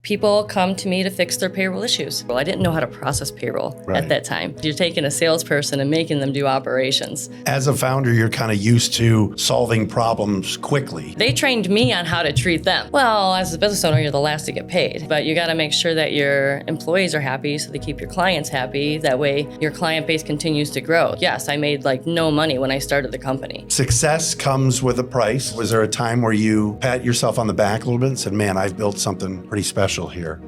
People come to me to fix their payroll issues. Well, I didn't know how to process payroll at that time. You're taking a salesperson and making them do operations. As a founder, you're kind of used to solving problems quickly. They trained me on how to treat them. Well, as a business owner, you're the last to get paid, but you got to make sure that your employees are happy so they keep your clients happy. That way your client base continues to grow. Yes, I made like no money when I started the company. Success comes with a price. Was there a time where you pat yourself on the back a little bit and said, man, I've built something pretty special here?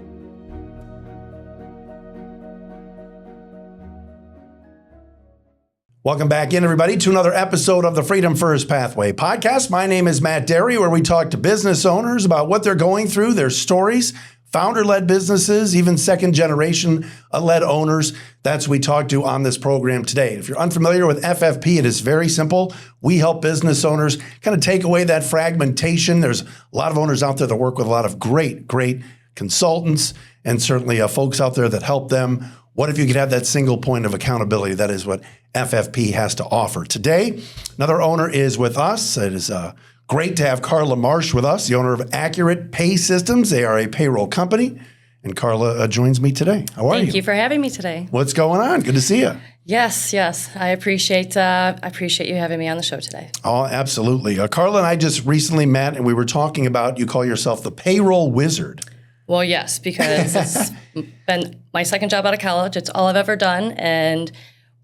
Welcome back in, everybody, to another episode of the Freedom First Pathway podcast. My name is Matt Derry, where we talk to business owners about what they're going through, their stories, founder-led businesses, even second-generation-led owners. That's what we talk to on this program today. If you're unfamiliar with FFP, it is very simple. We help business owners kind of take away that fragmentation. There's a lot of owners out there that work with a lot of great consultants and certainly folks out there that help them. What if you could have that single point of accountability? That is what FFP has to offer. Today, another owner is with us. It is great to have Carla Marsh with us, the owner of Accurate Pay Systems. They are a payroll company. And Carla joins me today. How are you? Thank you for having me today. What's going on? Good to see you. Yes. I appreciate you having me on the show today. Oh, absolutely. Carla and I just recently met, and we were talking about, you call yourself the payroll wizard. Well, yes, because it's been my second job out of college. It's all I've ever done, and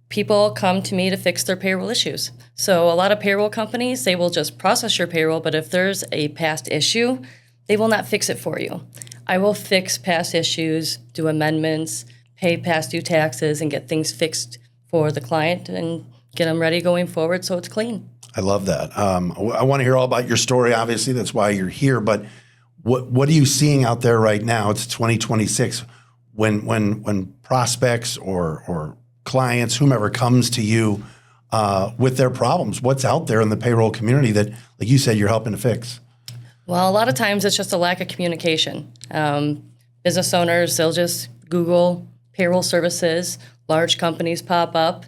people come to me to fix their payroll issues. So a lot of payroll companies, they will just process your payroll, but if there's a past issue, they will not fix it for you. I will fix past issues, do amendments, pay past due taxes, and get things fixed for the client and get them ready going forward so it's clean. I love that. I want to hear all about your story. Obviously, that's why you're here. But what are you seeing out there right now? It's 2026. When prospects or clients, whomever comes to you with their problems, what's out there in the payroll community that, like you said, you're helping to fix? Well, a lot of times it's just a lack of communication. Business owners, they'll just Google payroll services, large companies pop up.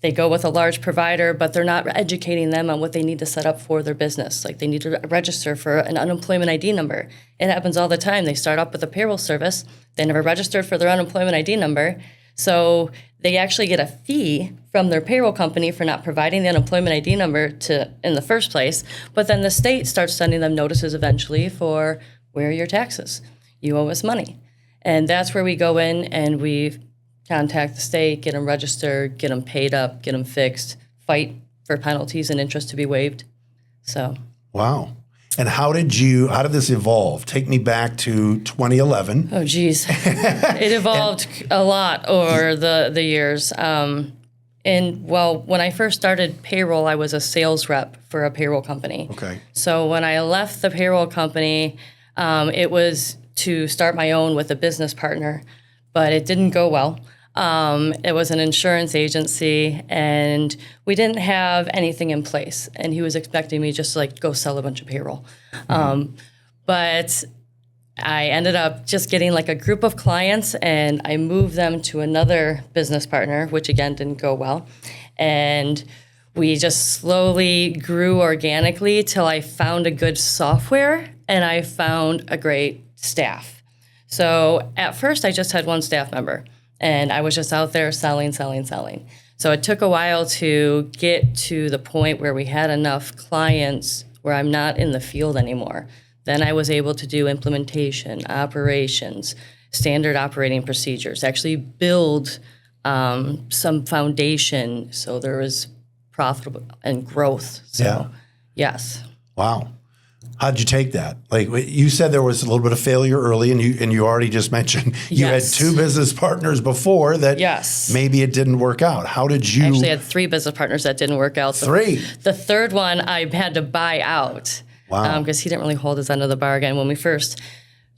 They go with a large provider, but they're not educating them on what they need to set up for their business. Like they need to register for an unemployment ID number. It happens all the time. They start up with a payroll service. They never registered for their unemployment ID number. So they actually get a fee from their payroll company for not providing the unemployment ID number in the first place. But then the state starts sending them notices eventually for where are your taxes? You owe us money. And that's where we go in and we contact the state, get them registered, get them paid up, get them fixed, fight for penalties and interest to be waived. So. Wow. And how did this evolve? Take me back to 2011. Oh, geez. It evolved a lot over the years. When I first started payroll, I was a sales rep for a payroll company. Okay. So when I left the payroll company, it was to start my own with a business partner, but it didn't go well. It was an insurance agency, and we didn't have anything in place. And he was expecting me just to like go sell a bunch of payroll. But I ended up just getting like a group of clients, and I moved them to another business partner, which again didn't go well. And we just slowly grew organically till I found a good software and I found a great staff. So at first I just had one staff member. And I was just out there selling. So it took a while to get to the point where we had enough clients where I'm not in the field anymore. Then I was able to do implementation, operations, standard operating procedures, actually build some foundation so there was profitable and growth. So, yes. Wow. How'd you take that? Like you said, there was a little bit of failure early, and you already just mentioned you had two business partners before that. Maybe it didn't work out. How did you? I actually had three business partners that didn't work out. Three. The third one I had to buy out. Wow. Because he didn't really hold his end of the bargain. When we first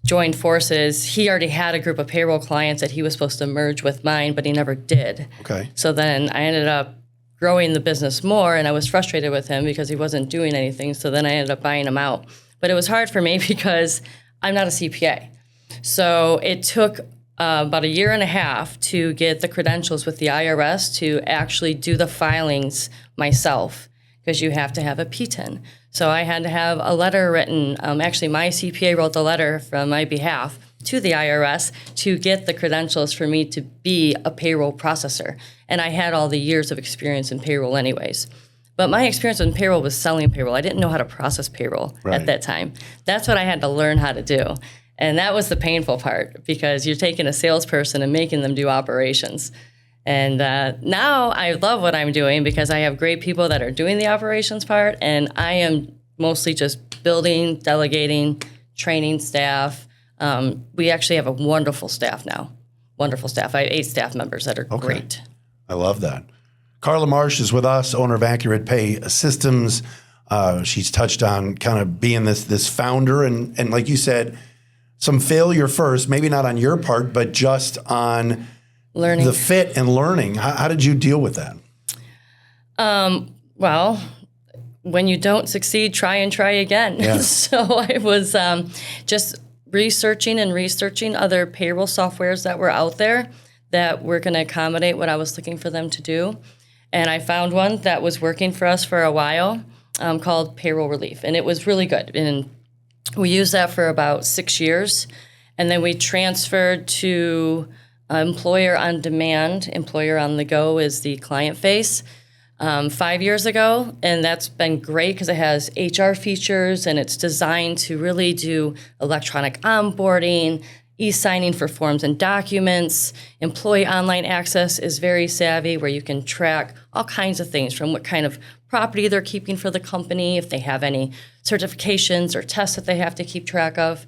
joined forces, he already had a group of payroll clients that he was supposed to merge with mine, but he never did. Okay. So then I ended up growing the business more, and I was frustrated with him because he wasn't doing anything. So then I ended up buying him out. But it was hard for me because I'm not a CPA. So it took about a year and a half to get the credentials with the IRS to actually do the filings myself, because you have to have a PTIN. So I had to have a letter written. Actually, my CPA wrote the letter from my behalf to the IRS to get the credentials for me to be a payroll processor. And I had all the years of experience in payroll anyways. But my experience in payroll was selling payroll. I didn't know how to process payroll at that time. That's what I had to learn how to do. And that was the painful part, because you're taking a salesperson and making them do operations. And now I love what I'm doing because I have great people that are doing the operations part, and I am mostly just building, delegating, training staff. We actually have a wonderful staff now. Wonderful staff. I have 8 staff members that are great. I love that. Carla Marsh is with us, owner of Accurate Pay Systems. She's touched on kind of being this founder, and like you said, some failure first, maybe not on your part, but just on learning the fit and learning. How did you deal with that? Well, when you don't succeed, try and try again. Yeah. So I was just researching other payroll softwares that were out there that were going to accommodate what I was looking for them to do. And I found one that was working for us for a while called Payroll Relief. And it was really good. And we used that for about 6 years. And then we transferred to Employer on Demand. Employer on the Go is the client face 5 years ago. And that's been great because it has HR features and it's designed to really do electronic onboarding, e-signing for forms and documents. Employee online access is very savvy, where you can track all kinds of things, from what kind of property they're keeping for the company, if they have any certifications or tests that they have to keep track of,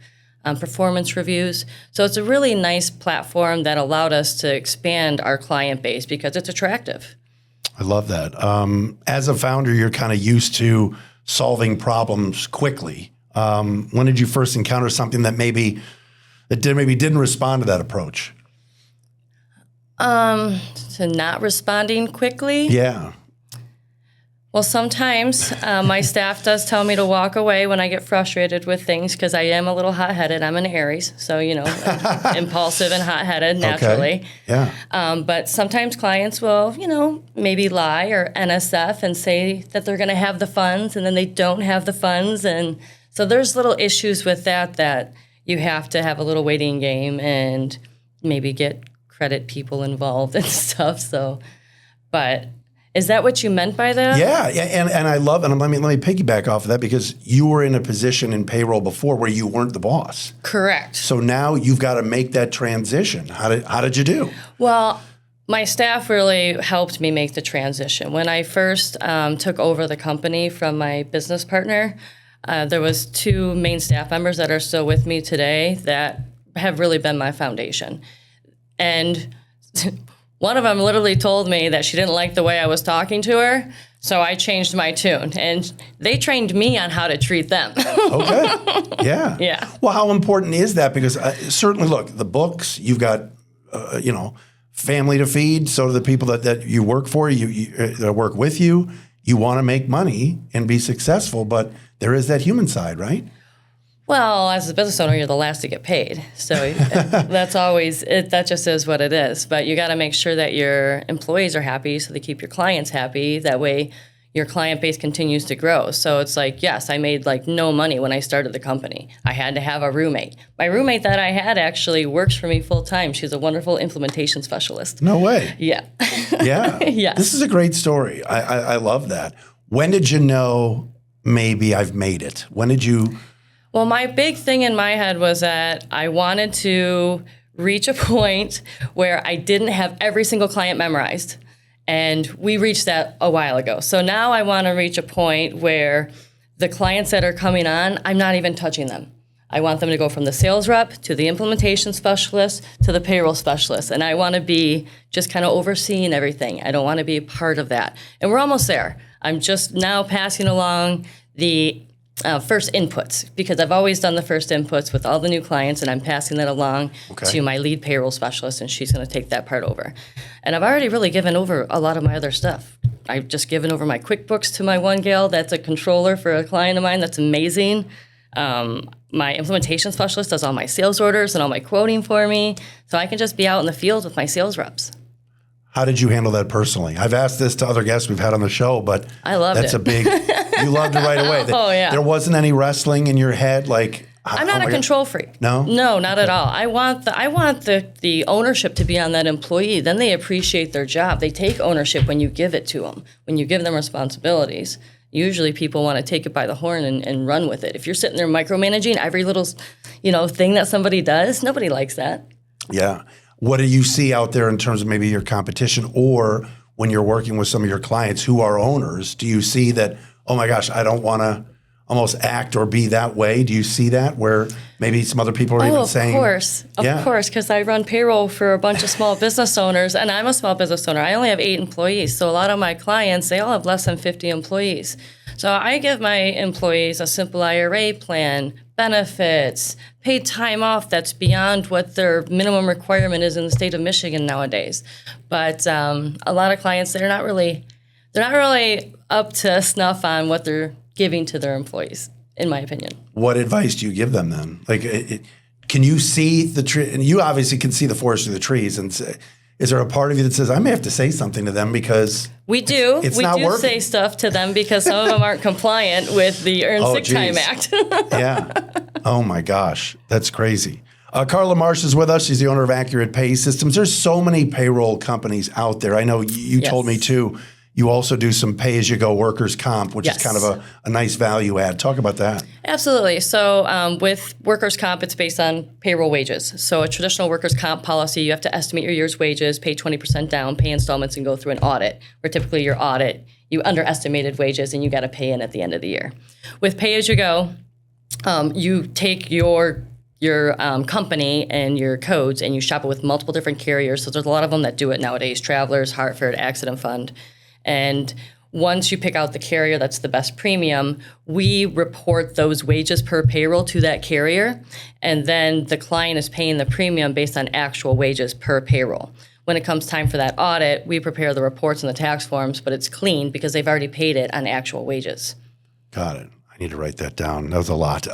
performance reviews. So it's a really nice platform that allowed us to expand our client base because it's attractive. I love that. As a founder, you're kind of used to solving problems quickly. When did you first encounter something that maybe didn't respond to that approach? To not responding quickly? Yeah. Well, sometimes my staff does tell me to walk away when I get frustrated with things because I am a little hot-headed. I'm an Aries, so, impulsive and hot-headed naturally. Okay. Yeah. But sometimes clients will, maybe lie or NSF and say that they're going to have the funds, and then they don't have the funds. And so there's little issues with that you have to have a little waiting game and maybe get credit people involved and stuff. So, but is that what you meant by that? Yeah, and I love it. And let me piggyback off of that, because you were in a position in payroll before where you weren't the boss. Correct. So now you've got to make that transition. How did you do? Well, my staff really helped me make the transition. When I first took over the company from my business partner, there was 2 main staff members that are still with me today that have really been my foundation. And one of them literally told me that she didn't like the way I was talking to her, so I changed my tune. And they trained me on how to treat them. Okay. Yeah. Yeah. Well, how important is that? Because certainly, look, the books, you've got, family to feed. So do the people that you work for, that work with you. You want to make money and be successful, but there is that human side, right? Well, as a business owner, you're the last to get paid. So that's always, that just is what it is. But you got to make sure that your employees are happy so they keep your clients happy. That way your client base continues to grow. So it's like, yes, I made no money when I started the company. I had to have a roommate. My roommate that I had actually works for me full time. She's a wonderful implementation specialist. No way. Yeah. Yeah. Yes. This is a great story. I love that. When did you know maybe I've made it? When did you... Well, my big thing in my head was that I wanted to reach a point where I didn't have every single client memorized. And we reached that a while ago. So now I want to reach a point where the clients that are coming on, I'm not even touching them. I want them to go from the sales rep to the implementation specialist to the payroll specialist. And I want to be just kind of overseeing everything. I don't want to be a part of that. And we're almost there. I'm just now passing along the first inputs, because I've always done the first inputs with all the new clients, and I'm passing that along to my lead payroll specialist, and she's going to take that part over. And I've already really given over a lot of my other stuff. I've just given over my QuickBooks to my one gal that's a controller for a client of mine that's amazing. My implementation specialist does all my sales orders and all my quoting for me, so I can just be out in the field with my sales reps. How did you handle that personally? I've asked this to other guests we've had on the show, but I loved that's it. a big, you loved it right away. Oh, yeah. There wasn't any wrestling in your head, like, I'm not a control freak. No? No, not at all. I want the ownership to be on that employee. Then they appreciate their job. They take ownership when you give it to them, when you give them responsibilities. Usually people want to take it by the horn and run with it. If you're sitting there micromanaging every little, thing that somebody does, nobody likes that. Yeah. What do you see out there in terms of maybe your competition, or when you're working with some of your clients who are owners? Do you see that, oh my gosh, I don't want to almost act or be that way? Do you see that where maybe some other people are even saying? Of course, because I run payroll for a bunch of small business owners, and I'm a small business owner. I only have 8 employees, so a lot of my clients, they all have less than 50 employees. So I give my employees a simple IRA plan, benefits, paid time off that's beyond what their minimum requirement is in the state of Michigan nowadays. But a lot of clients, they're not really up to snuff on what they're giving to their employees, in my opinion. What advice do you give them then? Like, can you see the tree? And you obviously can see the forest through the trees. And is there a part of you that says, I may have to say something to them because we do? It's not working. Say stuff to them because some of them aren't compliant with the Earned Sick Time Act. Yeah. Oh my gosh, that's crazy. Carla Marsh is with us. She's the owner of Accurate Pay Systems. There's so many payroll companies out there. I know you told me too. You also do some pay-as-you-go workers' comp, which is kind of a nice value add. Talk about that. Absolutely. So with workers' comp, it's based on payroll wages. So a traditional workers' comp policy, you have to estimate your year's wages, pay 20% down, pay installments, and go through an audit, where typically your audit, you underestimated wages, and you got to pay in at the end of the year. With pay-as-you-go, you take your company and your codes, and you shop it with multiple different carriers. So there's a lot of them that do it nowadays, Travelers, Hartford, Accident Fund. And once you pick out the carrier that's the best premium, we report those wages per payroll to that carrier, and then the client is paying the premium based on actual wages per payroll. When it comes time for that audit, we prepare the reports and the tax forms, but it's clean because they've already paid it on actual wages. Got it. I need to write that down. That was a lot.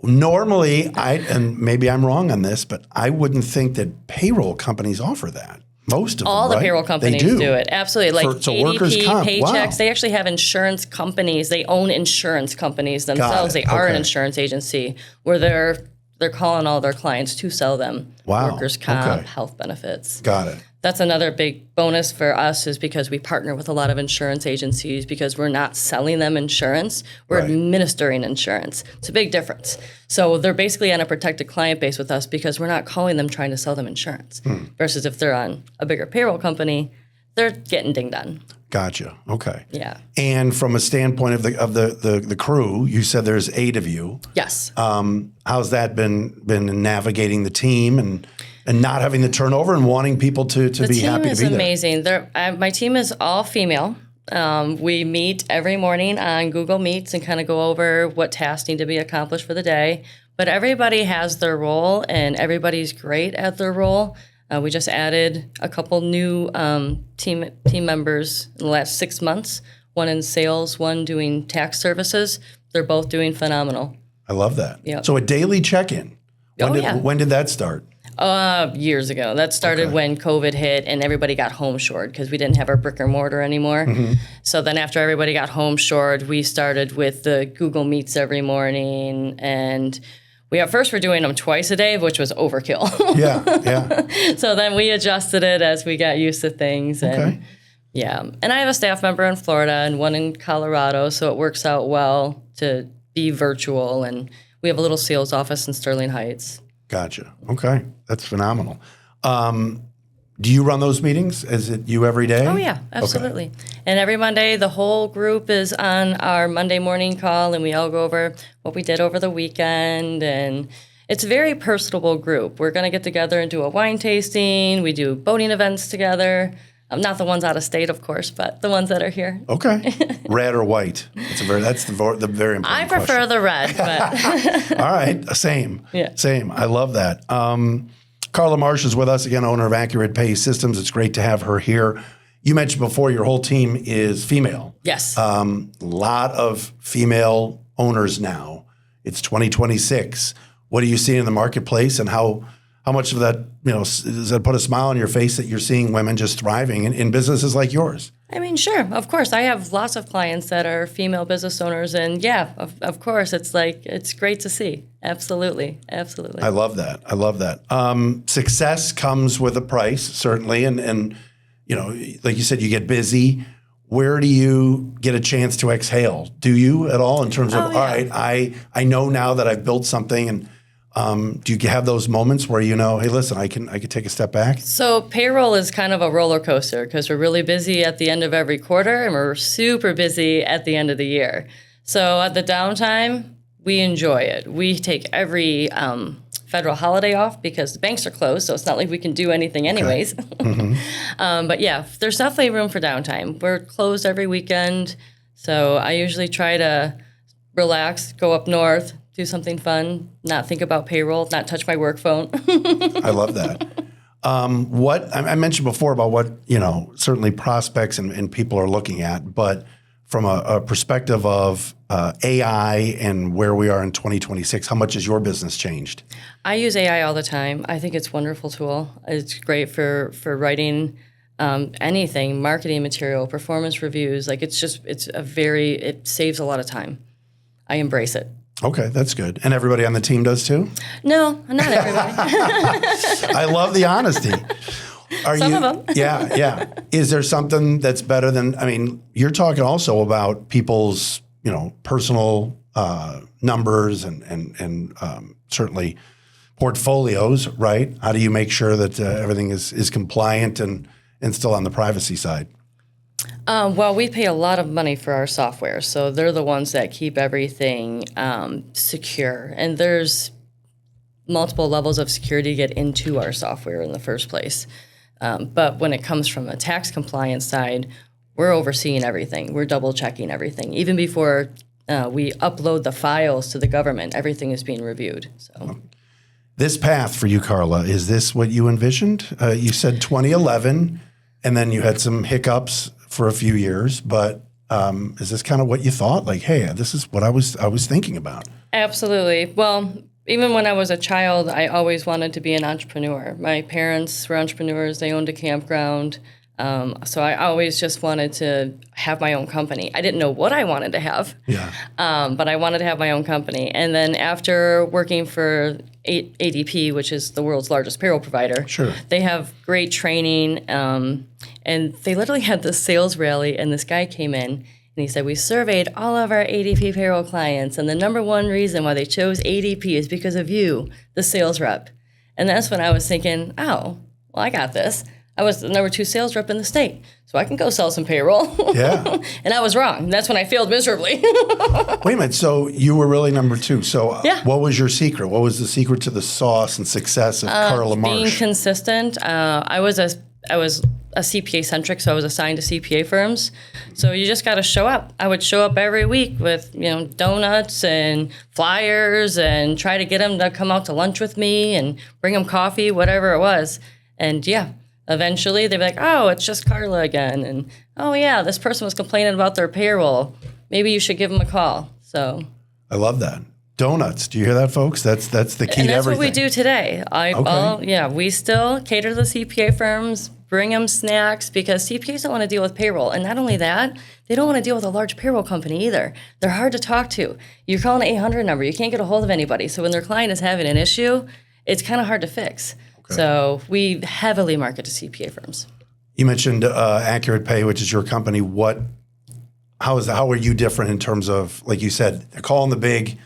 Normally, and maybe I'm wrong on this, but I wouldn't think that payroll companies offer that. Most of all them, the payroll companies do it. Absolutely. Like ADP, Paychecks, they actually have insurance companies. They own insurance companies themselves. They are an insurance agency where they're calling all their clients to sell them workers' comp, health benefits. Got it. That's another big bonus for us, is because we partner with a lot of insurance agencies, because we're not selling them insurance, we're administering insurance. It's a big difference. So they're basically on a protected client base with us because we're not calling them trying to sell them insurance. Versus if they're on a bigger payroll company, they're getting dinged on. Gotcha. Okay. Yeah. And from a standpoint of the crew, you said there's 8 of you. Yes. How's that been navigating the team and not having the turnover and wanting people to be happy to be there? The team is amazing. My team is all female. We meet every morning on Google Meets and kind of go over what tasks need to be accomplished for the day. But everybody has their role, and everybody's great at their role. We just added a couple new team members in the last 6 months, one in sales, one doing tax services. They're both doing phenomenal. I love that. Yep. So a daily check-in. When did that start? Years ago. That started when COVID hit and everybody got home shored because we didn't have our brick and mortar anymore. So then after everybody got home shored, we started with the Google Meets every morning, and we at first were doing them twice a day, which was overkill. Yeah. So then we adjusted it as we got used to things. And and I have a staff member in Florida and one in Colorado, so it works out well to be virtual, and we have a little sales office in Sterling Heights. Gotcha. Okay. That's phenomenal. Do you run those meetings? Is it you every day? Oh, yeah, absolutely. Okay. And every Monday, the whole group is on our Monday morning call, and we all go over what we did over the weekend. And it's a very personable group. We're going to get together and do a wine tasting. We do boating events together. Not the ones out of state, of course, but the ones that are here. Okay. Red or white? That's the very important I prefer question. the red, but... All right. Same. Yeah. Same. I love that. Carla Marsh is with us, again, owner of Accurate Pay Systems. It's great to have her here. You mentioned before your whole team is female. Yes. A lot of female owners now. It's 2026. What are you seeing in the marketplace, and how much of that, does that put a smile on your face that you're seeing women just thriving in businesses like yours? I mean, sure, of course. I have lots of clients that are female business owners, and yeah, of course, it's great to see. Absolutely, absolutely. I love that. I love that. Success comes with a price, certainly, and like you said, you get busy. Where do you get a chance to exhale? Do you at all in terms of, all right, I know now that I've built something, and do you have those moments where hey, listen, I can take a step back? So payroll is kind of a roller coaster because we're really busy at the end of every quarter and we're super busy at the end of the year. So at the downtime, we enjoy it. We take every federal holiday off because the banks are closed, so it's not like we can do anything anyways. Okay. But yeah, there's definitely room for downtime. We're closed every weekend, so I usually try to relax, go up north, do something fun, not think about payroll, not touch my work phone. I love that. What I mentioned before about what, certainly prospects and people are looking at, but from a perspective of AI and where we are in 2026, how much has your business changed? I use AI all the time. I think it's a wonderful tool. It's great for writing anything, marketing material, performance reviews. Like it saves a lot of time. I embrace it. Okay, that's good. And everybody on the team does too? No, not everybody. I love the honesty. Some of them. Yeah. Is there something that's better than, you're talking also about people's, personal numbers and certainly portfolios, right? How do you make sure that everything is compliant and still on the privacy side? Well, we pay a lot of money for our software, so they're the ones that keep everything secure. And there's multiple levels of security to get into our software in the first place. But when it comes from a tax compliance side, we're overseeing everything. We're double checking everything. Even before we upload the files to the government, everything is being reviewed. So, this path for you, Carla, is this what you envisioned? You said 2011, and then you had some hiccups for a few years, but is this kind of what you thought? Like, hey, this is what I was thinking about. Absolutely. Well, even when I was a child, I always wanted to be an entrepreneur. My parents were entrepreneurs. They owned a campground. So I always just wanted to have my own company. I didn't know what I wanted to have, but I wanted to have my own company. And then after working for ADP, which is the world's largest payroll provider, they have great training. And they literally had this sales rally, and this guy came in, and he said, we surveyed all of our ADP payroll clients, and the number one reason why they chose ADP is because of you, the sales rep. And that's when I was thinking, oh, well, I got this. I was the number 2 sales rep in the state, so I can go sell some payroll. Yeah. And I was wrong. That's when I failed miserably. Wait a minute. So you were really number 2. So what was your secret? What was the secret to the sauce and success of Carla Marsh? Being consistent. I was a CPA centric, so I was assigned to CPA firms. So you just got to show up. I would show up every week with donuts and flyers and try to get them to come out to lunch with me and bring them coffee, whatever it was. And eventually they'd be like, oh, it's just Carla again. And, oh, yeah, this person was complaining about their payroll. Maybe you should give them a call. So I love that. Donuts. Do you hear that, folks? That's the key to everything. And that's what we do today. We still cater to the CPA firms, bring them snacks, because CPAs don't want to deal with payroll. And not only that, they don't want to deal with a large payroll company either. They're hard to talk to. You're calling an 800 number. You can't get a hold of anybody. So when their client is having an issue, it's kind of hard to fix. So we heavily market to CPA firms. You mentioned Accurate Pay, which is your company. How are you different in terms of, like you said, they're calling the big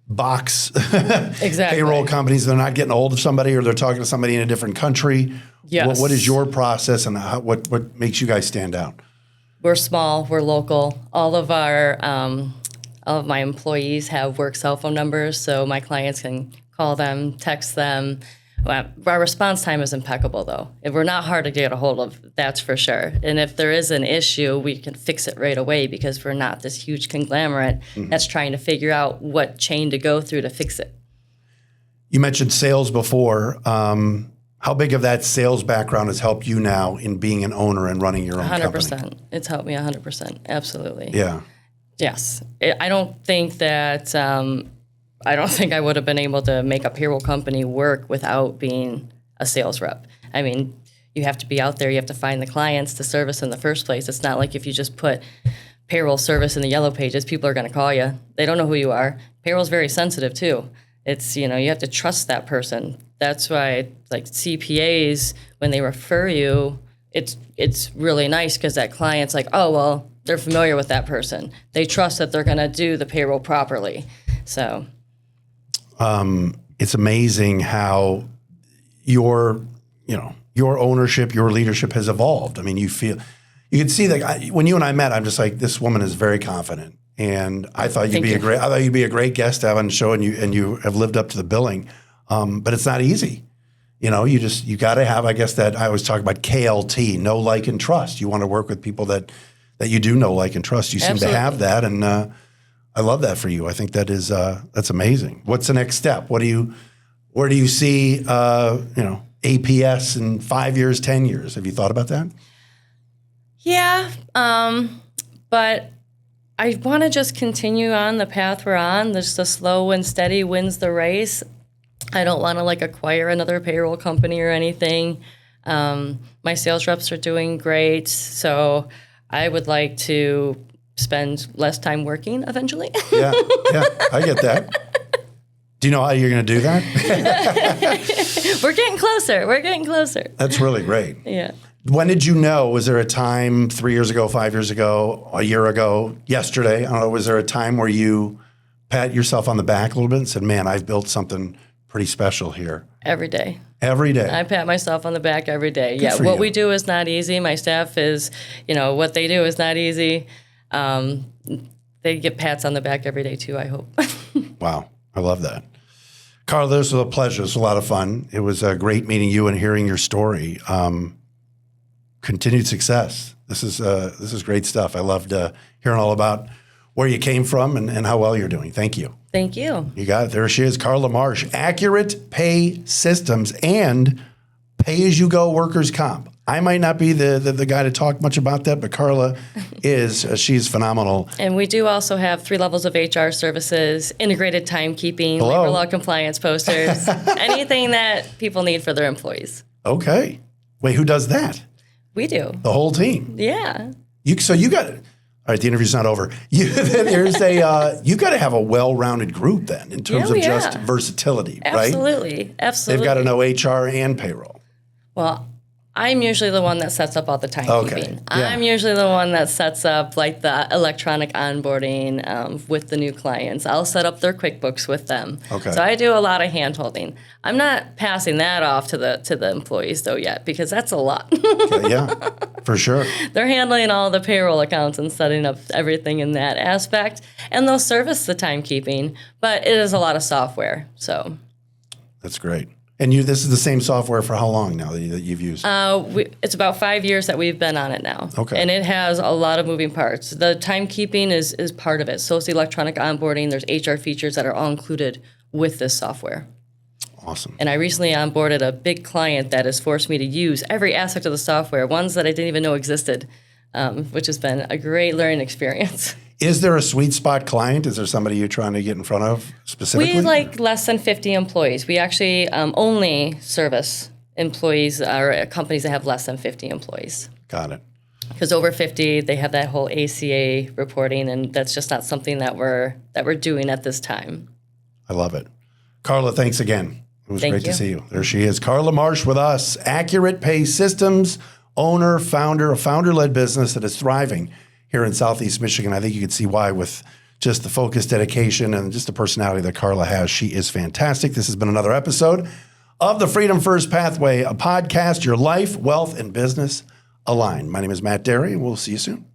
box payroll companies. They're not getting a hold of somebody, or they're talking to somebody in a different country. Yes. What is your process, and what makes you guys stand out? We're small. We're local. All of my employees have work cell phone numbers, so my clients can call them, text them. Our response time is impeccable, though. If we're not hard to get a hold of, that's for sure. And if there is an issue, we can fix it right away, because we're not this huge conglomerate that's trying to figure out what chain to go through to fix it. You mentioned sales before. How big of that sales background has helped you now in being an owner and running your own 100%. company? 100%. It's helped me 100%. Absolutely. Yeah. Yes. I don't think I would have been able to make a payroll company work without being a sales rep. I mean, you have to be out there. You have to find the clients to service in the first place. It's not like if you just put payroll service in the yellow pages, people are going to call you. They don't know who you are. Payroll's very sensitive too. It's, you have to trust that person. That's why, like CPAs, when they refer you, it's really nice because that client's like, oh, well, they're familiar with that person. They trust that they're going to do the payroll properly. So it's amazing how your ownership, your leadership has evolved. I mean, you can see that when you and I met, I'm just like, this woman is very confident. And I thought you'd be a great guest to have on the show, and you have lived up to the billing. But it's not easy. You got to have, I guess, that I always talk about KLT, know, like, and trust. You want to work with people that you do know, like, and trust. You seem to have that, and I love that for you. I think that's amazing. What's the next step? Where do you see APS in 5 years, 10 years? Have you thought about that? Yeah, but I want to just continue on the path we're on. Just the slow and steady wins the race. I don't want to acquire another payroll company or anything. My sales reps are doing great, so I would like to spend less time working eventually. Yeah, I get that. Do you know how you're going to do that? We're getting closer. That's really great. Yeah. When did you know? Was there a time 3 years ago, 5 years ago, a year ago, yesterday? I don't know. Was there a time where you pat yourself on the back a little bit and said, man, I've built something pretty special here? Every day. Every day. I pat myself on the back every day. Good for what you. we do is not easy. My staff is, what they do is not easy. They get pats on the back every day too, I hope. Wow. I love that. Carla, this was a pleasure. It was a lot of fun. It was great meeting you and hearing your story. Continued success. This is great stuff. I loved hearing all about where you came from and how well you're doing. Thank you. Thank you. You got it. There she is, Carla Marsh. Accurate Pay Systems and pay-as-you-go workers' comp. I might not be the guy to talk much about that, but Carla is. She's phenomenal. And we do also have 3 levels of HR services, integrated timekeeping, labor law compliance posters, anything that people need for their employees. Okay. Wait, who does that? We do. The whole team? Yeah. So you got it. All right, the interview's not over. You got to have a well-rounded group then in terms of just versatility, right? Absolutely. They've got to know HR and payroll. Well, I'm usually the one that sets up all the timekeeping. Okay. Yeah. I'm usually the one that sets up the electronic onboarding with the new clients. I'll set up their QuickBooks with them. Okay. So I do a lot of hand-holding. I'm not passing that off to the employees though yet because that's a lot. Okay, yeah, for sure. They're handling all the payroll accounts and setting up everything in that aspect, and they'll service the timekeeping, but it is a lot of software. So that's great. And this is the same software for how long now that you've used? It's about 5 years that we've been on it now. Okay. And it has a lot of moving parts. The timekeeping is part of it. So it's the electronic onboarding. There's HR features that are all included with this software. Awesome. And I recently onboarded a big client that has forced me to use every aspect of the software, ones that I didn't even know existed, which has been a great learning experience. Is there a sweet spot client? Is there somebody you're trying to get in front of specifically? We like less than 50 employees. We actually only service employees or companies that have less than 50 employees. Got it. Because over 50, they have that whole ACA reporting, and that's just not something that we're doing at this time. I love it. Carla, thanks again. It was great to see you. There she is, Carla Marsh with us, Accurate Pay Systems, owner, founder, a founder-led business that is thriving here in Southeast Michigan. I think you can see why with just the focus, dedication, and just the personality that Carla has. She is fantastic. This has been another episode of the Freedom First Pathway, a podcast, your life, wealth, and business aligned. My name is Matt Derry, and we'll see you soon.